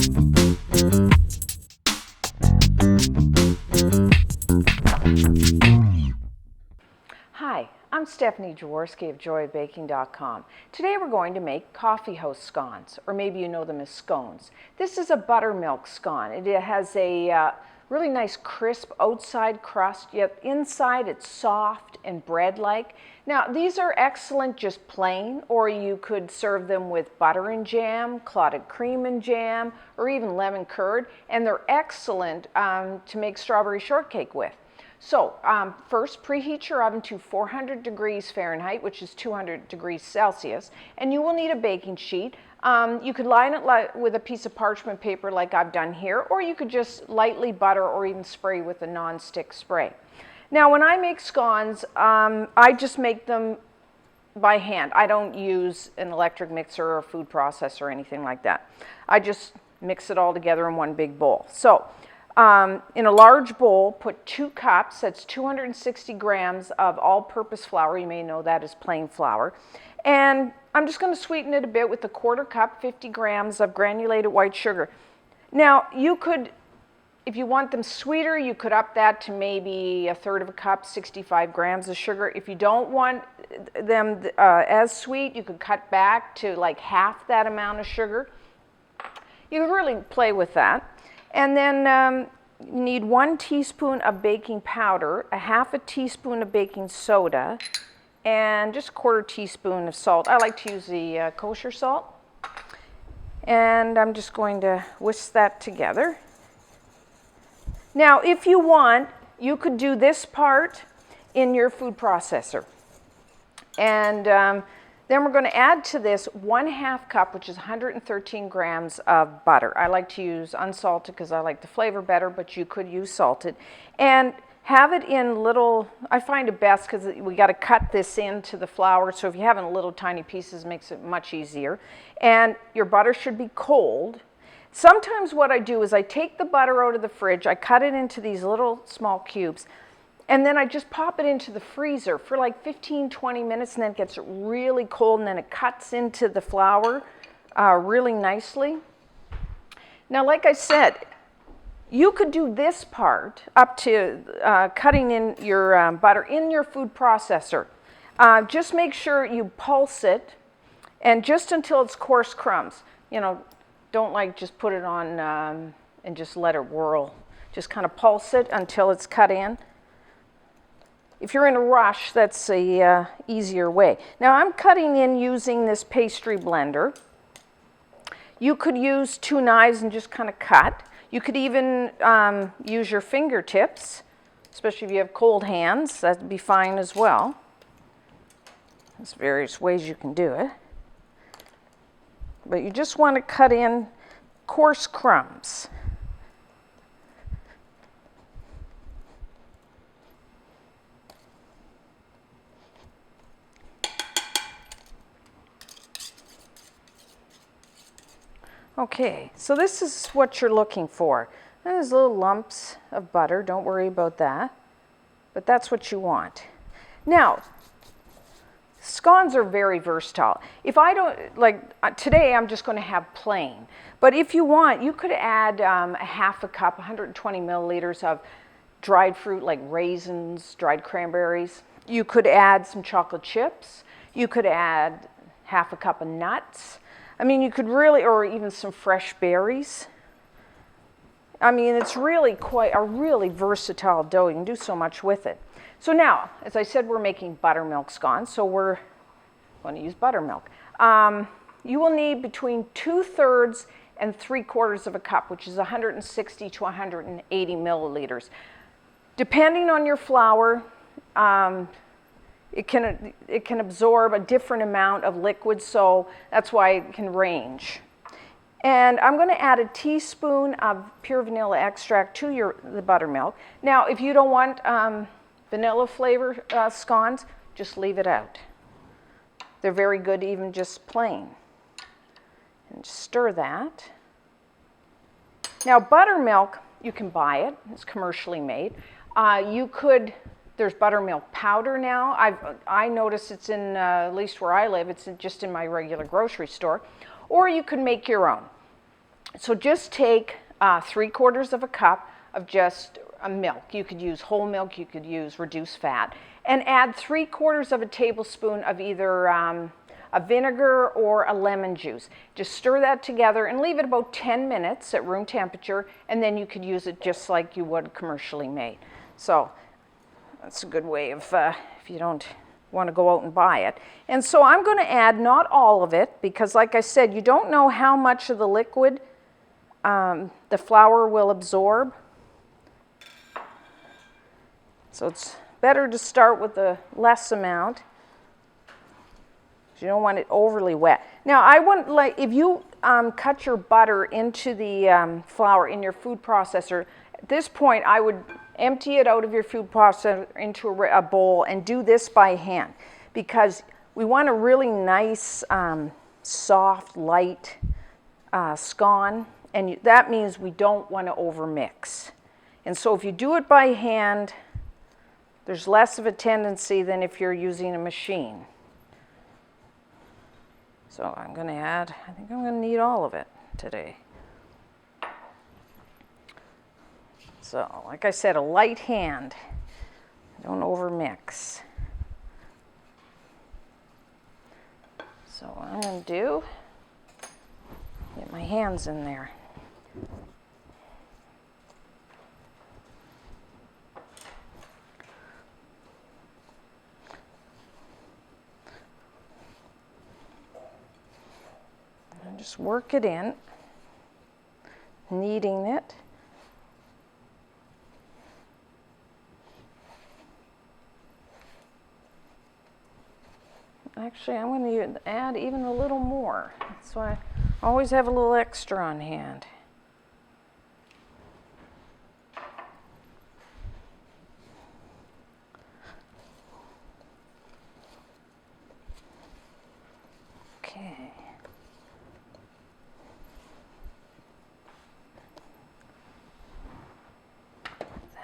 Hi, I'm Stephanie Jaworski of joyofbaking.com. Today we're going to make Coffeehouse Scones, or maybe you know them as scones. This is a buttermilk scone. It has a really nice crisp outside crust, yet inside it's soft and bread-like. Now these are excellent just plain, or you could serve them with butter and jam, clotted cream and jam, or even lemon curd, and they're excellent to make strawberry shortcake with. So first, preheat your oven to 400 degrees Fahrenheit, which is 200 degrees Celsius, and you will need a baking sheet. You could line it with a piece of parchment paper like I've done here, or you could just lightly butter or even spray with a non-stick spray. Now when I make scones, I just make them by hand. I don't use an electric mixer or a food processor or anything like that. I just mix it all together in one big bowl. So in a large bowl, put 2 cups, that's 260 grams of all-purpose flour. You may know that as plain flour. And I'm just going to sweeten it a bit with a 1/4 cup, 50 grams of granulated white sugar. Now, you could, if you want them sweeter, you could up that to maybe 1/3 cup, 65 grams of sugar. If you don't want them as sweet, you could cut back to like half that amount of sugar. You could really play with that. And then you need 1 teaspoon of baking powder, a 1/2 teaspoon of baking soda, and just a 1/4 teaspoon of salt. I like to use the kosher salt. And I'm just going to whisk that together. Now, if you want, you could do this part in your food processor. And then we're going to add to this 1/2 cup, which is 113 grams of butter. I like to use unsalted because I like the flavor better, but you could use salted. And have it in little, I find it best because we got to cut this into the flour, so if you have it in little tiny pieces, it makes it much easier. And your butter should be cold. Sometimes what I do is I take the butter out of the fridge, I cut it into these little small cubes, and then I just pop it into the freezer for like 15-20 minutes, and then it gets really cold, and then it cuts into the flour really nicely. Now, like I said, you could do this part up to cutting in your butter in your food processor. Just make sure you pulse it, and just until it's coarse crumbs. You know, don't like just put it on and just let it whirl. Just kind of pulse it until it's cut in. If you're in a rush, that's a easier way. Now I'm cutting in using this pastry blender. You could use 2 knives and just kind of cut. You could even use your fingertips, especially if you have cold hands. That'd be fine as well. There's various ways you can do it. But you just want to cut in coarse crumbs. Okay, so this is what you're looking for. There's little lumps of butter, don't worry about that, but that's what you want. Now, scones are very versatile. If I don't, like today I'm just going to have plain, but if you want, you could add a 1/2 cup, 120 milliliters of dried fruit like raisins, dried cranberries. You could add some chocolate chips. You could add 1/2 cup of nuts. I mean, you could really, or even some fresh berries. I mean, it's really quite a really versatile dough. You can do so much with it. So now, as I said, we're making buttermilk scones, so we're going to use buttermilk. You will need between 2/3 and 3/4 cup, which is 160 to 180 milliliters. Depending on your flour, it can absorb a different amount of liquid, so that's why it can range. And I'm going to add a teaspoon of pure vanilla extract to the buttermilk. Now, if you don't want vanilla flavor scones, just leave it out. They're very good even just plain. And stir that. Now, buttermilk, you can buy it. It's commercially made. There's buttermilk powder now. I notice it's in, at least where I live, it's just in my regular grocery store. Or you can make your own. So just take 3/4 of a cup of just milk. You could use whole milk, you could use reduced fat, and add 3/4 of a tablespoon of either a vinegar or a lemon juice. Just stir that together and leave it about 10 minutes at room temperature, and then you could use it just like you would commercially made. So that's a good way of, if you don't want to go out and buy it. And so I'm going to add not all of it, because like I said, you don't know how much of the liquid the flour will absorb. So it's better to start with a less amount. You don't want it overly wet. Now, I wouldn't like, if you cut your butter into the flour in your food processor, at this point I would empty it out of your food processor into a bowl and do this by hand, because we want a really nice, soft, light scone, and that means we don't want to overmix. And so if you do it by hand, there's less of a tendency than if you're using a machine. So I'm going to add, I think I'm going to need all of it today. So, like I said, a light hand. Don't overmix. So what I'm going to do, get my hands in there. And just work it in, kneading it. Actually, I'm going to add even a little more. That's why I always have a little extra on hand. Okay.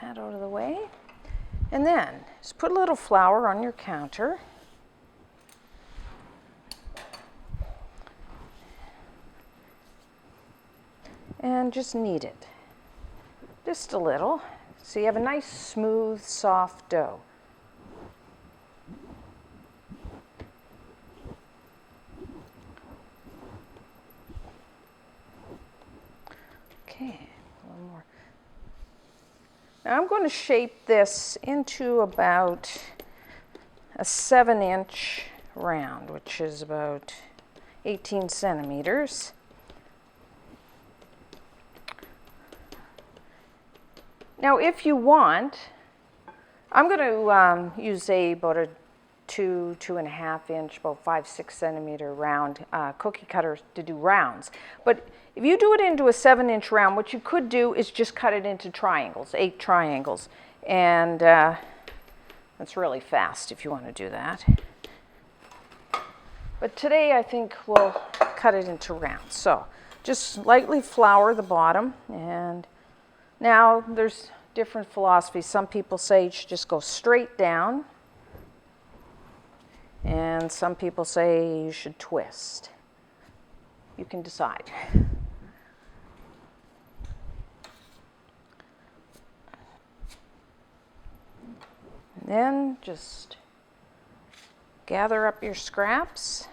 That out of the way. And then just put a little flour on your counter. And just knead it, just a little, so you have a nice, smooth, soft dough. Okay, a little more. Now I'm going to shape this into about a 7-inch round, which is about 18 centimeters. Now, if you want, I'm going to use about a 2.5 inch, about 5-6 centimeter round cookie cutter to do rounds. But if you do it into a 7-inch round, what you could do is just cut it into triangles, 8 triangles. And that's really fast if you want to do that. But today I think we'll cut it into rounds. So just lightly flour the bottom, and now, there's different philosophies. Some people say you should just go straight down, and some people say you should twist. You can decide. And then just gather up your scraps.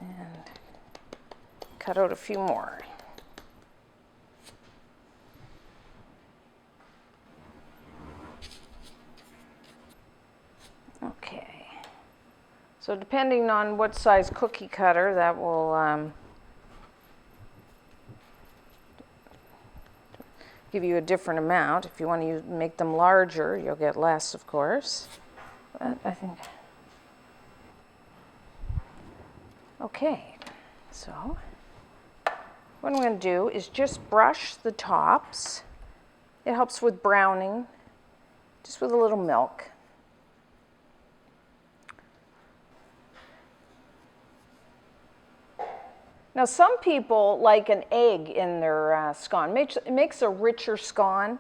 And cut out a few more. Okay. So depending on what size cookie cutter, that will give you a different amount. If you want to make them larger, you'll get less, of course. But I think. Okay. So what I'm going to do is just brush the tops. It helps with browning, just with a little milk. Now, some people like an egg in their scone. It makes a richer scone.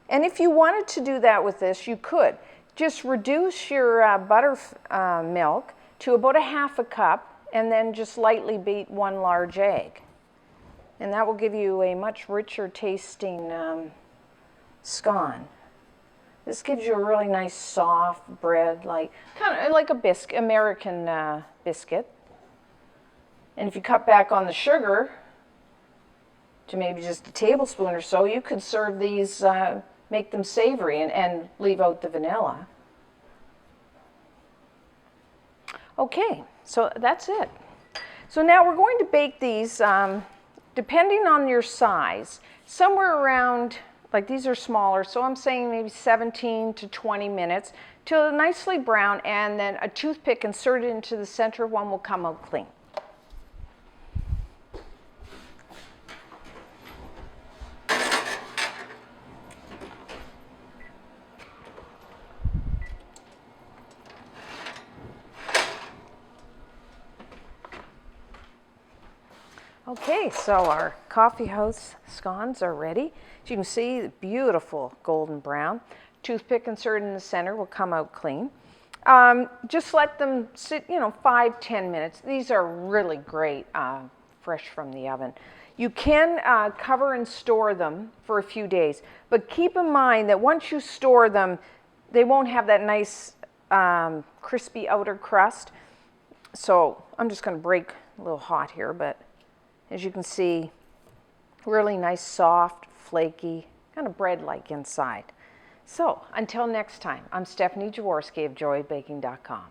And if you wanted to do that with this, you could. Just reduce your buttermilk, to about a half a cup, and then just lightly beat 1 large egg. And that will give you a much richer tasting scone. This gives you a really nice soft bread, like kind of like a biscuit, American biscuit. And if you cut back on the sugar to maybe just a tablespoon or so, you could serve these, make them savory and leave out the vanilla. Okay, so that's it. So now we're going to bake these, depending on your size, somewhere around, like these are smaller, so I'm saying maybe 17 to 20 minutes till nicely brown, and then a toothpick inserted into the center one will come out clean. Okay, so our Coffeehouse scones are ready. As you can see, beautiful golden brown. Toothpick inserted in the center will come out clean. Just let them sit, 5-10 minutes. These are really great, fresh from the oven. You can cover and store them for a few days, but keep in mind that once you store them, they won't have that nice crispy outer crust. So I'm just going to break a little hot here, but as you can see, really nice, soft, flaky, kind of bread-like inside. So until next time, I'm Stephanie Jaworski of joybaking.com.